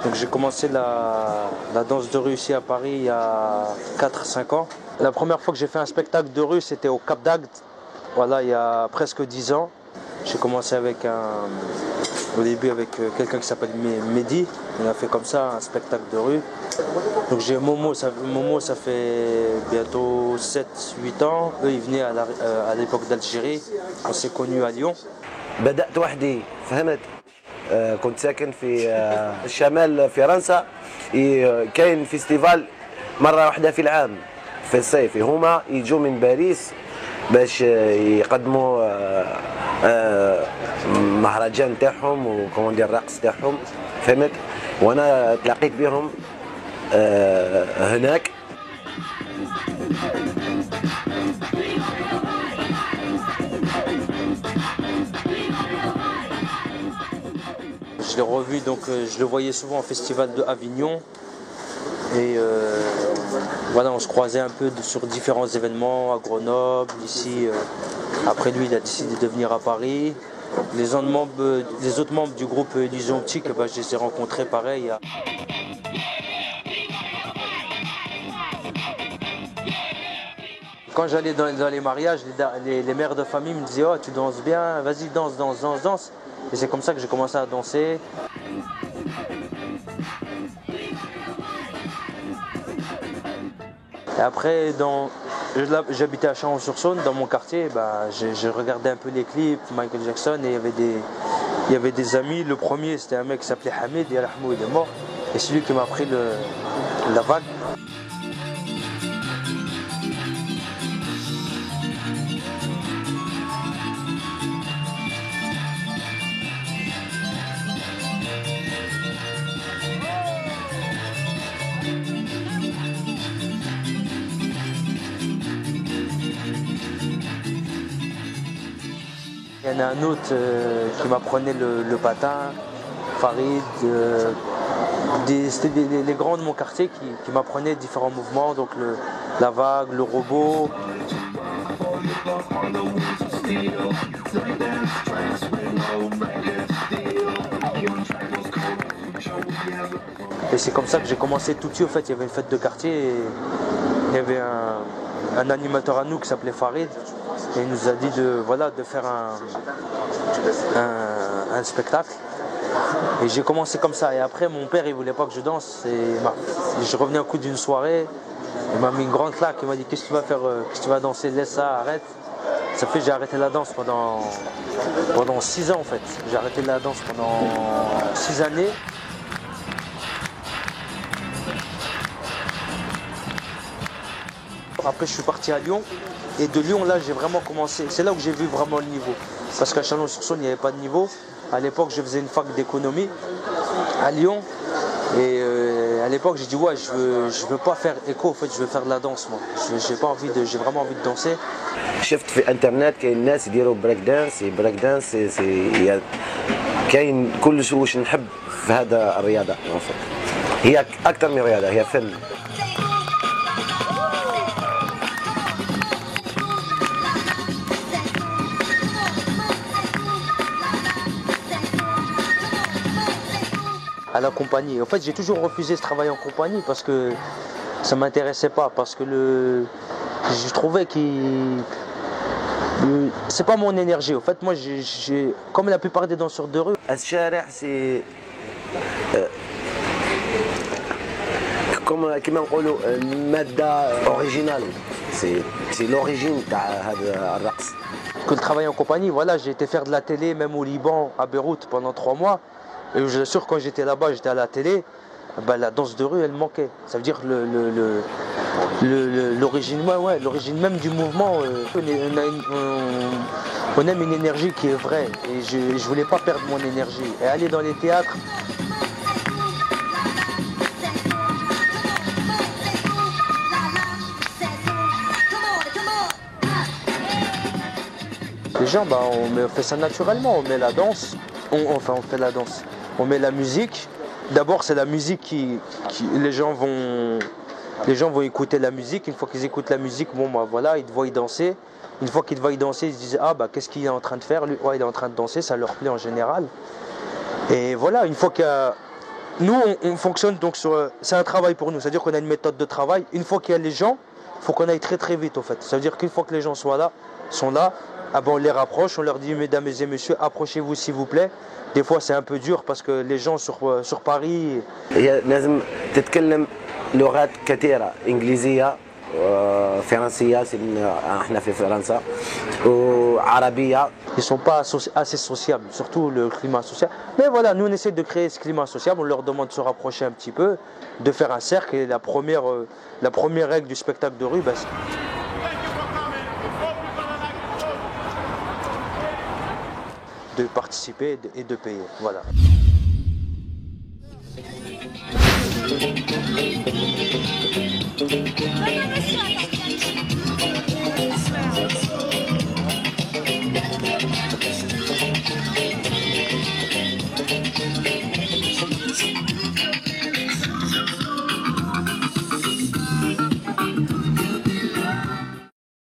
Donc j'ai commencé la danse de rue ici à Paris il y a 4-5 ans. La première fois que j'ai fait un spectacle de rue, c'était au Cap d'Agde, voilà, il y a presque 10 ans. J'ai commencé au début avec quelqu'un qui s'appelle Mehdi. On a fait comme ça un spectacle de rue. Donc j'ai Momo, ça fait bientôt 7-8 ans. Eux, ils venaient à l'époque d'Algérie. On s'est connus à Lyon. بدأت وحدي فهمت. كنت ساكن في شمال فرنسا. كاين فيستيفال مرة واحدة في العام في الصيف. هما يجوا من باريس باش يقدموا مهرجان تاعهم وكوموندير الرقص تاعهم فهمت. وانا تلاقيت بهم هناك. Je l'ai revu, donc je le voyais souvent au festival de Avignon. Et voilà, on se croisait un peu sur différents événements à Grenoble, ici. Après lui, il a décidé de venir à Paris. Les autres membres du groupe Illusion Optique, je les ai rencontrés pareil. Quand j'allais dans les mariages, les mères de famille me disaient « Oh, tu danses bien, vas-y, danse, danse, danse, danse ». Et c'est comme ça que j'ai commencé à danser. Et après, j'habitais à Chalon-sur-Saône, dans mon quartier, je regardais un peu les clips, Michael Jackson, et il y avait des amis. Le premier, c'était un mec qui s'appelait Hamid, et Rahmou, il est mort. Et c'est lui qui m'a appris la vague. Il y en a un autre qui m'apprenait le patin, Farid. C'était les grands de mon quartier qui m'apprenaient différents mouvements, donc la vague, le robot. Et c'est comme ça que j'ai commencé tout de suite. En fait, il y avait une fête de quartier et il y avait un animateur à nous qui s'appelait Farid. Et il nous a dit de faire un spectacle. Et j'ai commencé comme ça. Et après, mon père, il voulait pas que je danse. Et je revenais au coup d'une soirée. Il m'a mis une grande claque. Il m'a dit qu'est-ce que tu vas faire, qu'est-ce que tu vas danser, laisse ça, arrête. Ça fait que j'ai arrêté la danse pendant 6 ans en fait. J'ai arrêté la danse pendant 6 années. Après, je suis parti à Lyon. Et de Lyon, là, j'ai vraiment commencé. C'est là où j'ai vu vraiment le niveau. Parce qu'à Chalon-sur-Saône, il n'y avait pas de niveau. À l'époque, je faisais une fac d'économie à Lyon. Et à l'époque, j'ai dit, ouais, je veux pas faire écho, en fait, je veux faire de la danse, moi. J'ai vraiment envie de danser. شفت في الانترنت كاين الناس يديروا بريك دانس كاين كلش واش نحب في هذا الرياضة. هي أكثر من رياضة، هي فن. À la compagnie. En fait, j'ai toujours refusé ce travail en compagnie parce que ça m'intéressait pas, parce que je trouvais c'est pas mon énergie. En fait, moi, comme la plupart des danseurs de rue. الشارع سي كما نقولوا المادة اوريجينال سي لوريجين تاع هذا الرقص. Que le travail en compagnie, voilà, j'ai été faire de la télé, même au Liban, à Beyrouth, pendant 3 mois. Et je vous assure, quand j'étais là-bas, j'étais à la télé, la danse de rue, elle manquait. Ça veut dire L'origine, ouais, l'origine même du mouvement, on aime une énergie qui est vraie. Et je ne voulais pas perdre mon énergie. Et aller dans les théâtres, les gens, bah, on fait ça naturellement. On met la danse, on fait la danse. On met la musique. D'abord, c'est la musique les gens vont écouter la musique. Une fois qu'ils écoutent la musique, bon, bah, voilà, ils te voient y danser. Une fois qu'ils te voient y danser, ils se disent ah bah qu'est-ce qu'il est en train de faire lui? Ouais, il est en train de danser, ça leur plaît en général. Et voilà, une fois que nous on fonctionne donc c'est un travail pour nous, c'est-à-dire qu'on a une méthode de travail. Une fois qu'il y a les gens, il faut qu'on aille très très vite au fait. Ça veut dire qu'une fois que les gens sont là, ah ben, on les rapproche, on leur dit mesdames et messieurs, approchez-vous s'il vous plaît. Des fois c'est un peu dur parce que les gens sur Paris. لازم تتكلم لغات كثيرة إنجليزية فرنسية احنا في فرنسا وعربية. Ils ne sont pas assez sociables, surtout le climat social. Mais voilà, nous on essaie de créer ce climat sociable, on leur demande de se rapprocher un petit peu, de faire un cercle. Et la première règle du spectacle de rue, bah, de participer et de payer. Voilà.